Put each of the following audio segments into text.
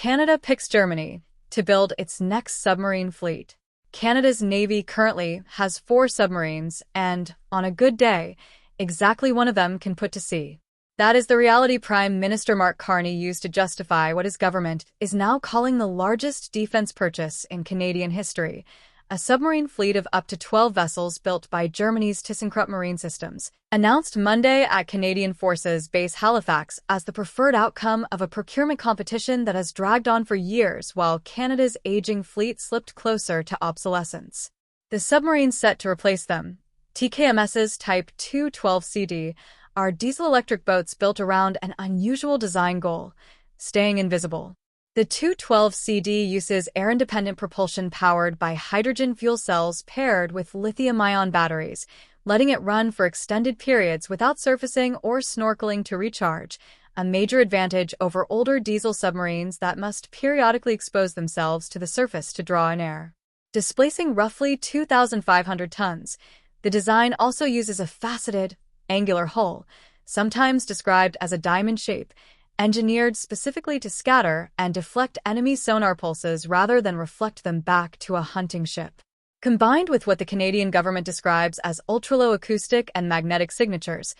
Canada picks Germany to build its next submarine fleet. Canada's Navy currently has 4 submarines, and, on a good day, exactly one of them can put to sea. That is the reality Prime Minister Mark Carney used to justify what his government is now calling the largest defense purchase in Canadian history, a submarine fleet of up to 12 vessels built by Germany's Thyssenkrupp Marine Systems, announced Monday at Canadian Forces Base Halifax as the preferred outcome of a procurement competition that has dragged on for years while Canada's aging fleet slipped closer to obsolescence. The submarines set to replace them, TKMS's Type 212CD, are diesel-electric boats built around an unusual design goal: staying invisible. The 212CD uses air-independent propulsion powered by hydrogen fuel cells paired with lithium-ion batteries, letting it run for extended periods without surfacing or snorkeling to recharge, a major advantage over older diesel submarines that must periodically expose themselves to the surface to draw in air. Displacing roughly 2,500 tons, the design also uses a faceted, angular hull, sometimes described as a diamond shape, engineered specifically to scatter and deflect enemy sonar pulses rather than reflect them back to a hunting ship. Combined with what the Canadian government describes as ultra-low acoustic and magnetic signatures,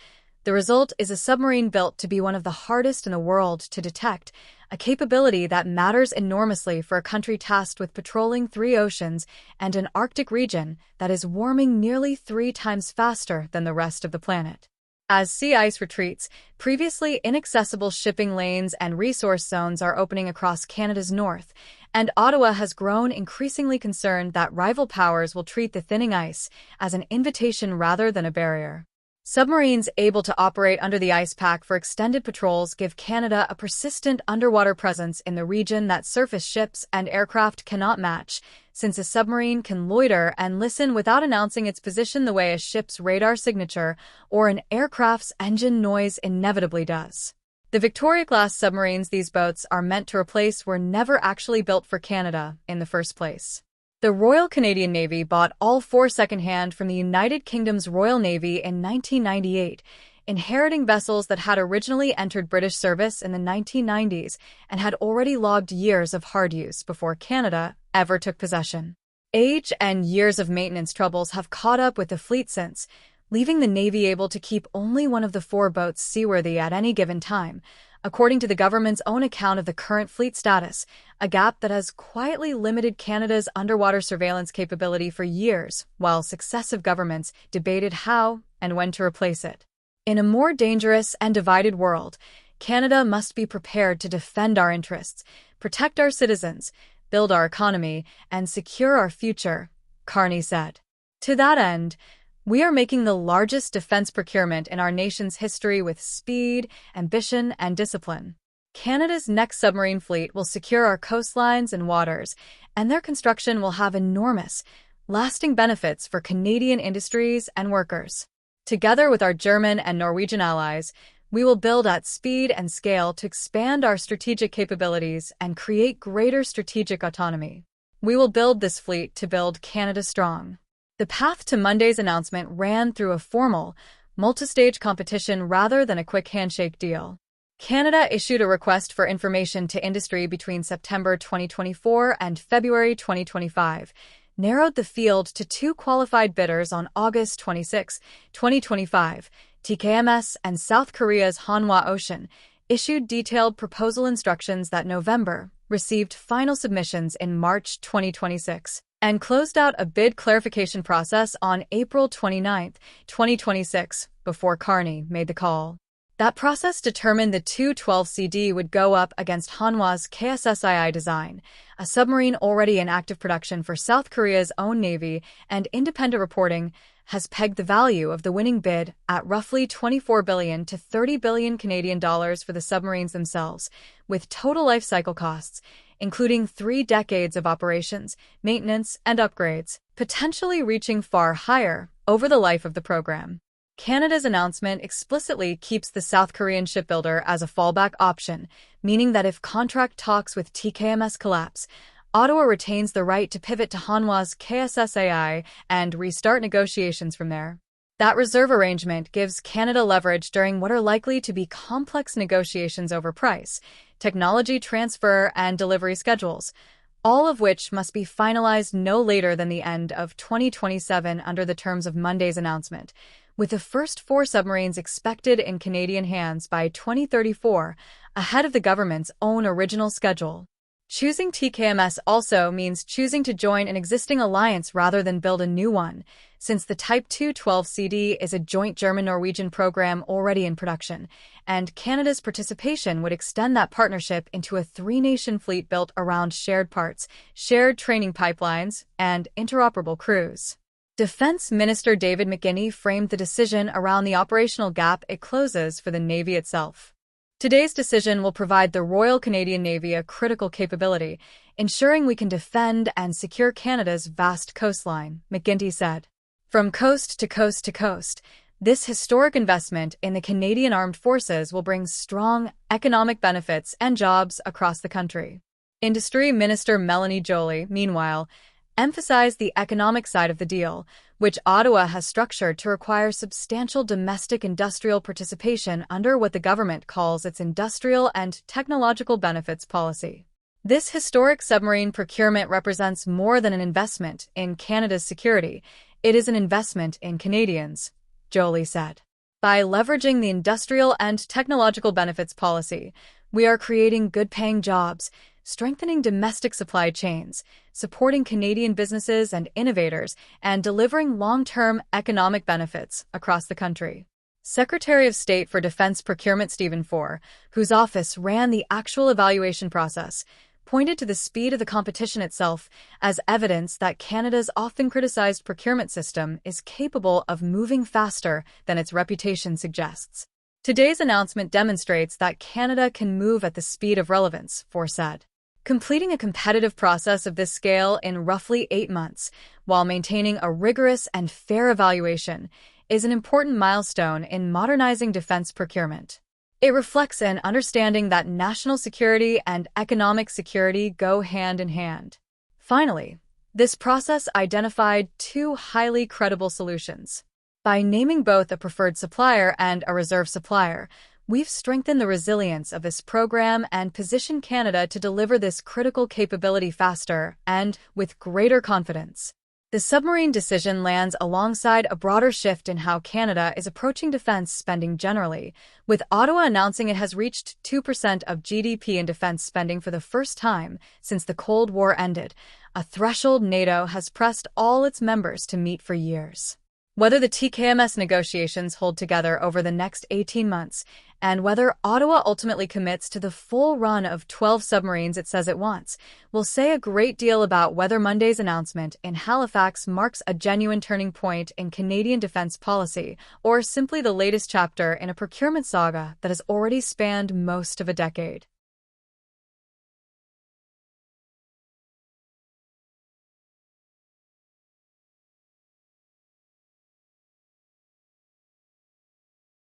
the result is a submarine built to be one of the hardest in the world to detect, a capability that matters enormously for a country tasked with patrolling 3 oceans and an Arctic region that is warming nearly 3 times faster than the rest of the planet. As sea ice retreats, previously inaccessible shipping lanes and resource zones are opening across Canada's north, and Ottawa has grown increasingly concerned that rival powers will treat the thinning ice as an invitation rather than a barrier. Submarines able to operate under the ice pack for extended patrols give Canada a persistent underwater presence in the region that surface ships and aircraft cannot match, since a submarine can loiter and listen without announcing its position the way a ship's radar signature or an aircraft's engine noise inevitably does. The Victoria-class submarines these boats are meant to replace were never actually built for Canada in the first place. The Royal Canadian Navy bought all 4 secondhand from the United Kingdom's Royal Navy in 1998, inheriting vessels that had originally entered British service in the 1990s and had already logged years of hard use before Canada ever took possession. Age and years of maintenance troubles have caught up with the fleet since, leaving the Navy able to keep only one of the 4 boats seaworthy at any given time, according to the government's own account of the current fleet status, a gap that has quietly limited Canada's underwater surveillance capability for years, while successive governments debated how and when to replace it. In a more dangerous and divided world, Canada must be prepared to defend our interests, protect our citizens, build our economy, and secure our future, Carney said. To that end, we are making the largest defense procurement in our nation's history with speed, ambition, and discipline. Canada's next submarine fleet will secure our coastlines and waters, and their construction will have enormous, lasting benefits for Canadian industries and workers. Together with our German and Norwegian allies, we will build at speed and scale to expand our strategic capabilities and create greater strategic autonomy. We will build this fleet to build Canada strong. The path to Monday's announcement ran through a formal, multi-stage competition rather than a quick handshake deal. Canada issued a request for information to industry between September 2024 and February 2025, narrowed the field to 2 qualified bidders on August 26, 2025, TKMS and South Korea's Hanwha Ocean, issued detailed proposal instructions that November, received final submissions in March 2026. And closed out a bid clarification process on April 29, 2026, before Carney made the call. That process determined the 212CD would go up against Hanwha's kss-iii design, a submarine already in active production for South Korea's own Navy, and independent reporting has pegged the value of the winning bid at roughly 24 billion to 30 billion Canadian dollars for the submarines themselves, with total life cycle costs, including 3 decades of operations, maintenance, and upgrades, potentially reaching far higher over the life of the program. Canada's announcement explicitly keeps the South Korean shipbuilder as a fallback option, meaning that if contract talks with TKMS collapse, Ottawa retains the right to pivot to Hanwha's kss-iii and restart negotiations from there. That reserve arrangement gives Canada leverage during what are likely to be complex negotiations over price, technology transfer, and delivery schedules, all of which must be finalized no later than the end of 2027 under the terms of Monday's announcement, with the first 4 submarines expected in Canadian hands by 2034, ahead of the government's own original schedule. Choosing TKMS also means choosing to join an existing alliance rather than build a new one, since the Type 212CD is a joint German-Norwegian program already in production, and Canada's participation would extend that partnership into a 3-nation fleet built around shared parts, shared training pipelines, and interoperable crews. Defense Minister David McGuinty framed the decision around the operational gap it closes for the Navy itself. Today's decision will provide the Royal Canadian Navy a critical capability, ensuring we can defend and secure Canada's vast coastline, McGuinty said. From coast to coast to coast, this historic investment in the Canadian Armed Forces will bring strong economic benefits and jobs across the country. Industry Minister Melanie Joly, meanwhile, emphasized the economic side of the deal, which Ottawa has structured to require substantial domestic industrial participation under what the government calls its Industrial and Technological Benefits Policy. This historic submarine procurement represents more than an investment in Canada's security. It is an investment in Canadians, Joly said. By leveraging the Industrial and Technological Benefits Policy, we are creating good-paying jobs, strengthening domestic supply chains, supporting Canadian businesses and innovators, and delivering long-term economic benefits across the country. Secretary of State for Defense Procurement Stephen Four, whose office ran the actual evaluation process, pointed to the speed of the competition itself as evidence that Canada's often criticized procurement system is capable of moving faster than its reputation suggests. Today's announcement demonstrates that Canada can move at the speed of relevance, Four said. Completing a competitive process of this scale in roughly 8 months, while maintaining a rigorous and fair evaluation, is an important milestone in modernizing defense procurement. It reflects an understanding that national security and economic security go hand in hand. Finally, this process identified 2 highly credible solutions. By naming both a preferred supplier and a reserve supplier, we've strengthened the resilience of this program and positioned Canada to deliver this critical capability faster and with greater confidence. The submarine decision lands alongside a broader shift in how Canada is approaching defense spending generally, with Ottawa announcing it has reached 2% of GDP in defense spending for the first time since the Cold War ended, a threshold NATO has pressed all its members to meet for years. Whether the TKMS negotiations hold together over the next 18 months, and whether Ottawa ultimately commits to the full run of 12 submarines it says it wants, will say a great deal about whether Monday's announcement in Halifax marks a genuine turning point in Canadian defense policy, or simply the latest chapter in a procurement saga that has already spanned most of a decade.